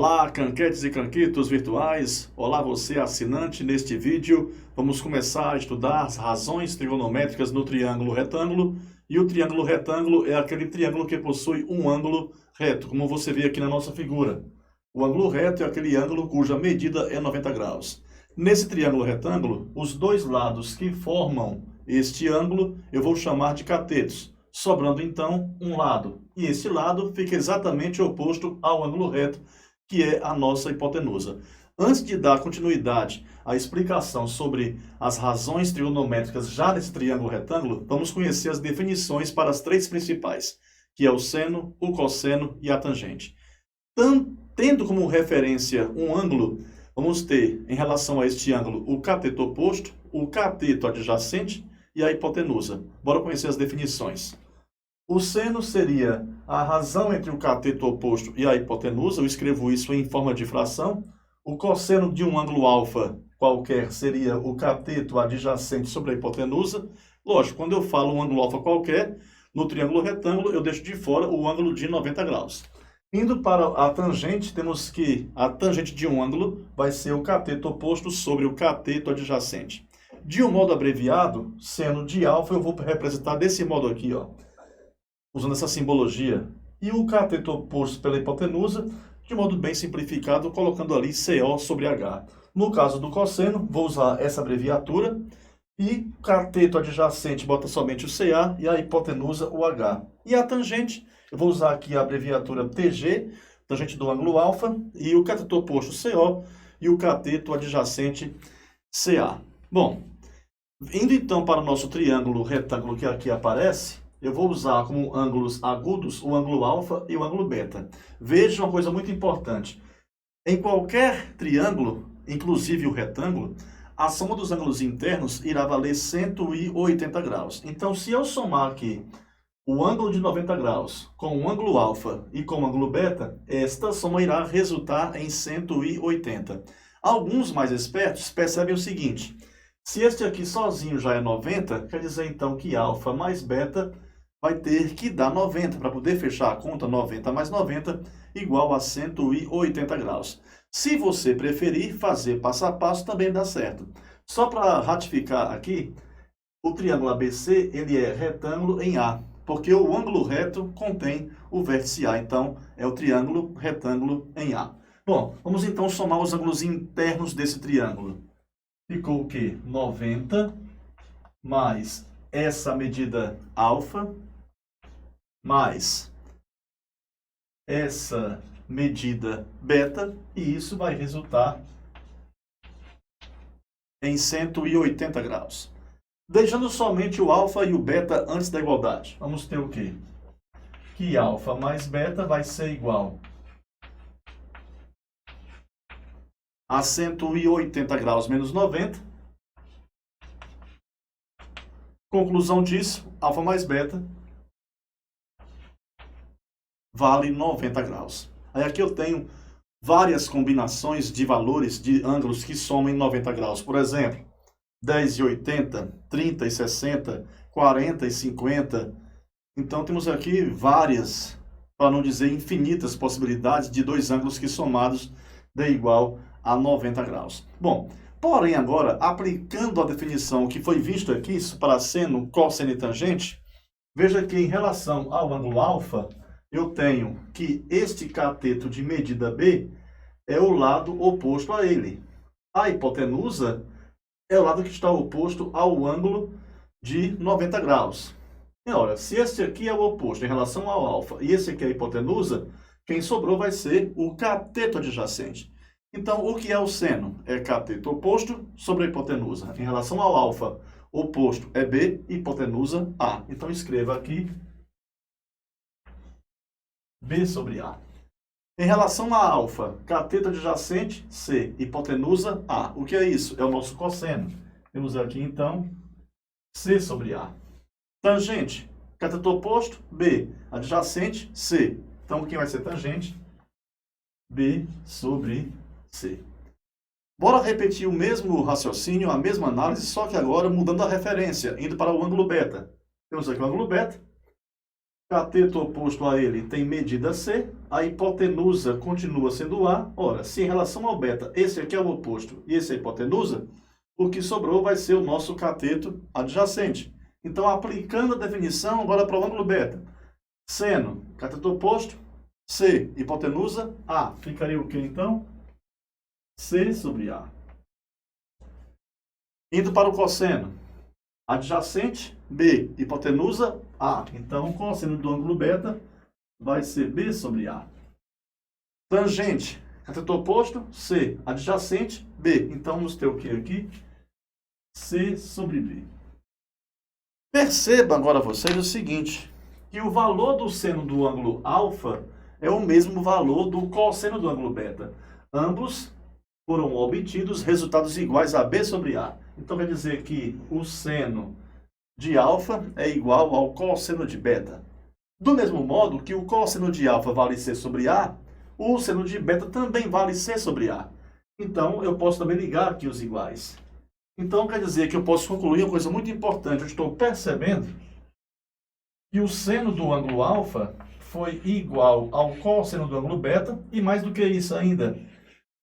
Olá, canquetes e canquitos virtuais. Olá, você assinante. Neste vídeo, vamos começar a estudar as razões trigonométricas no triângulo retângulo. E o triângulo retângulo é aquele triângulo que possui um ângulo reto, como você vê aqui na nossa figura. O ângulo reto é aquele ângulo cuja medida é 90 graus. Nesse triângulo retângulo, os dois lados que formam este ângulo eu vou chamar de catetos, sobrando então um lado. E esse lado fica exatamente oposto ao ângulo reto, que é a nossa hipotenusa. Antes de dar continuidade à explicação sobre as razões trigonométricas já nesse triângulo retângulo, vamos conhecer as definições para as três principais, que é o seno, o cosseno e a tangente. Tendo como referência um ângulo, vamos ter, em relação a este ângulo, o cateto oposto, o cateto adjacente e a hipotenusa. Bora conhecer as definições. O seno seria a razão entre o cateto oposto e a hipotenusa. Eu escrevo isso em forma de fração. O cosseno de um ângulo alfa qualquer seria o cateto adjacente sobre a hipotenusa. Lógico, quando eu falo um ângulo alfa qualquer, no triângulo retângulo eu deixo de fora o ângulo de 90 graus. Indo para a tangente, temos que a tangente de um ângulo vai ser o cateto oposto sobre o cateto adjacente. De um modo abreviado, seno de alfa eu vou representar desse modo aqui, ó, usando essa simbologia. E o cateto oposto pela hipotenusa, de modo bem simplificado, colocando ali CO sobre H. No caso do cosseno, vou usar essa abreviatura. E cateto adjacente bota somente o CA e a hipotenusa o H. E a tangente, eu vou usar aqui a abreviatura TG, tangente do ângulo alfa, e o cateto oposto CO e o cateto adjacente CA. Bom, indo então para o nosso triângulo retângulo que aqui aparece, eu vou usar como ângulos agudos o ângulo alfa e o ângulo beta. Veja uma coisa muito importante. Em qualquer triângulo, inclusive o retângulo, a soma dos ângulos internos irá valer 180 graus. Então, se eu somar aqui o ângulo de 90 graus com o ângulo alfa e com o ângulo beta, esta soma irá resultar em 180. Alguns mais espertos percebem o seguinte: se este aqui sozinho já é 90, quer dizer então que alfa mais beta vai ter que dar 90. Para poder fechar a conta, 90 mais 90 igual a 180 graus. Se você preferir fazer passo a passo, também dá certo. Só para ratificar aqui, o triângulo ABC ele é retângulo em A, porque o ângulo reto contém o vértice A. Então, é o triângulo retângulo em A. Bom, vamos então somar os ângulos internos desse triângulo. Ficou o quê? 90 mais essa medida alfa mais essa medida beta, e isso vai resultar em 180 graus. Deixando somente o alfa e o beta antes da igualdade, vamos ter o quê? Que alfa mais beta vai ser igual a 180 graus menos 90. Conclusão disso, alfa mais beta vale 90 graus. Aí aqui eu tenho várias combinações de valores de ângulos que somam em 90 graus. Por exemplo, 10 e 80, 30 e 60, 40 e 50. Então temos aqui várias, para não dizer infinitas, possibilidades de dois ângulos que somados dê igual a 90 graus. Bom, porém agora, aplicando a definição que foi vista aqui para seno, cosseno e tangente, veja que em relação ao ângulo alfa, eu tenho que este cateto de medida B é o lado oposto a ele. A hipotenusa é o lado que está oposto ao ângulo de 90 graus. E olha, se este aqui é o oposto em relação ao alfa e esse aqui é a hipotenusa, quem sobrou vai ser o cateto adjacente. Então, o que é o seno? É cateto oposto sobre a hipotenusa. Em relação ao alfa, oposto é B, hipotenusa A. Então, escreva aqui B sobre A. Em relação a alfa, cateto adjacente, C, hipotenusa, A. O que é isso? É o nosso cosseno. Temos aqui, então, C sobre A. Tangente, cateto oposto, B. Adjacente, C. Então, quem vai ser tangente? B sobre C. Bora repetir o mesmo raciocínio, a mesma análise, só que agora mudando a referência, indo para o ângulo beta. Temos aqui o ângulo beta. cateto oposto a ele tem medida C, a hipotenusa continua sendo A. Ora, se em relação ao beta esse aqui é o oposto e esse é a hipotenusa, o que sobrou vai ser o nosso cateto adjacente. Então, aplicando a definição agora para o ângulo beta, seno, cateto oposto, C, hipotenusa, A. Ficaria o que então? C sobre A. Indo para o cosseno, adjacente, B, hipotenusa, A. Então, o cosseno do ângulo beta vai ser B sobre A. Tangente, cateto oposto, C, adjacente, B. Então, vamos ter o que aqui? C sobre B. Perceba agora vocês o seguinte, que o valor do seno do ângulo alfa é o mesmo valor do cosseno do ângulo beta. Ambos foram obtidos resultados iguais a B sobre A. Então, quer dizer que o seno de alfa é igual ao cosseno de beta. Do mesmo modo que o cosseno de alfa vale C sobre A, o seno de beta também vale C sobre A. Então, eu posso também ligar aqui os iguais. Então, quer dizer que eu posso concluir uma coisa muito importante. Eu estou percebendo que o seno do ângulo alfa foi igual ao cosseno do ângulo beta, e mais do que isso ainda,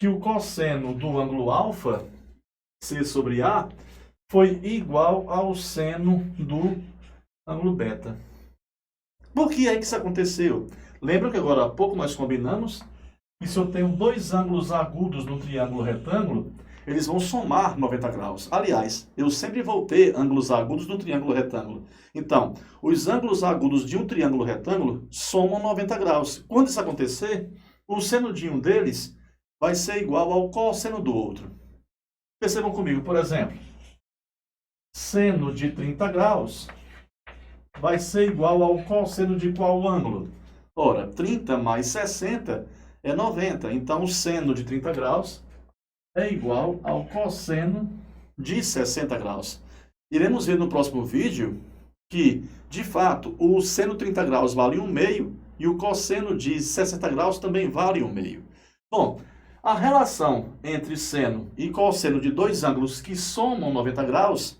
que o cosseno do ângulo alfa, C sobre A, foi igual ao seno do ângulo beta. Por que é que isso aconteceu? Lembra que agora há pouco nós combinamos que se eu tenho dois ângulos agudos no triângulo retângulo, eles vão somar 90 graus. Aliás, eu sempre vou ter ângulos agudos no triângulo retângulo. Então, os ângulos agudos de um triângulo retângulo somam 90 graus. Quando isso acontecer, o seno de um deles vai ser igual ao cosseno do outro. Percebam comigo, por exemplo, seno de 30 graus vai ser igual ao cosseno de qual ângulo? Ora, 30 mais 60 é 90. Então, o seno de 30 graus é igual ao cosseno de 60 graus. Iremos ver no próximo vídeo que, de fato, o seno de 30 graus vale 1/2 e o cosseno de 60 graus também vale 1/2. Bom, a relação entre seno e cosseno de dois ângulos que somam 90 graus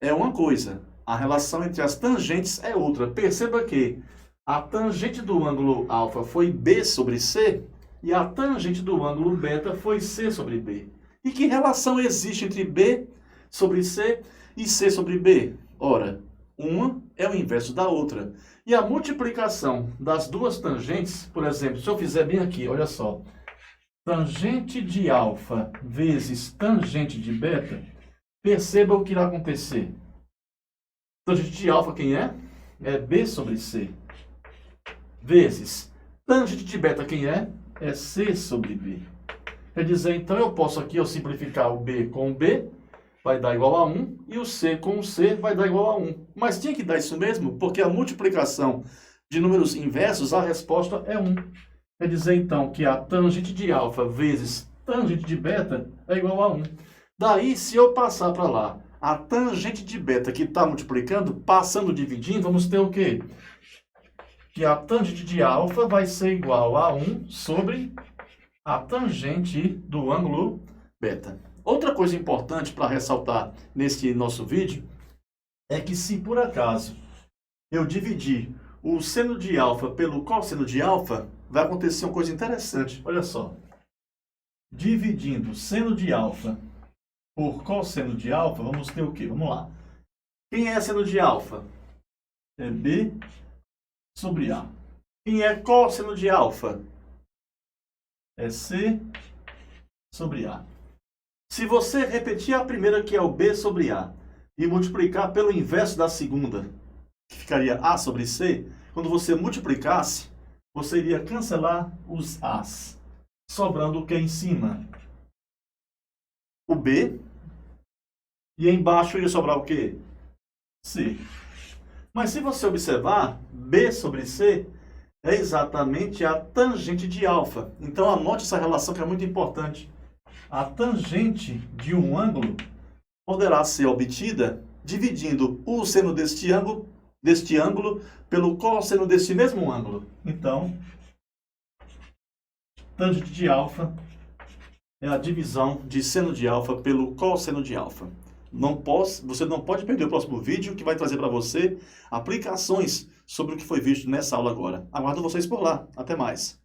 é uma coisa. A relação entre as tangentes é outra. Perceba que a tangente do ângulo alfa foi B sobre C e a tangente do ângulo beta foi C sobre B. E que relação existe entre B sobre C e C sobre B? Ora, uma é o inverso da outra. E a multiplicação das duas tangentes, por exemplo, se eu fizer bem aqui, olha só. Tangente de alfa vezes tangente de beta, perceba o que irá acontecer. Tangente de alfa quem é? É B sobre C. Vezes tangente de beta quem é? É C sobre B. Quer dizer, então eu posso aqui eu simplificar o B com o B, vai dar igual a 1, e o C com o C vai dar igual a 1. Mas tinha que dar isso mesmo, porque a multiplicação de números inversos, a resposta é 1. Quer dizer, então, que a tangente de alfa vezes tangente de beta é igual a 1. Daí, se eu passar para lá a tangente de beta que está multiplicando, passando, dividindo, vamos ter o quê? Que a tangente de alfa vai ser igual a 1 sobre a tangente do ângulo beta. Outra coisa importante para ressaltar nesse nosso vídeo é que se por acaso eu dividir o seno de alfa pelo cosseno de alfa, vai acontecer uma coisa interessante. Olha só. Dividindo seno de alfa por cosseno de alfa, vamos ter o quê? Vamos lá. Quem é seno de alfa? É B sobre A. Quem é cosseno de alfa? É C sobre A. Se você repetir a primeira, que é o B sobre A, e multiplicar pelo inverso da segunda, que ficaria A sobre C, quando você multiplicasse, você iria cancelar os A's, sobrando o que em cima? O B, e embaixo ia sobrar o quê? C. Mas se você observar, B sobre C é exatamente a tangente de alfa. Então anote essa relação que é muito importante. A tangente de um ângulo poderá ser obtida dividindo o seno deste ângulo pelo cosseno deste mesmo ângulo. Então, tangente de alfa é a divisão de seno de alfa pelo cosseno de alfa. Você não pode perder o próximo vídeo, que vai trazer para você aplicações sobre o que foi visto nessa aula agora. Aguardo vocês por lá. Até mais.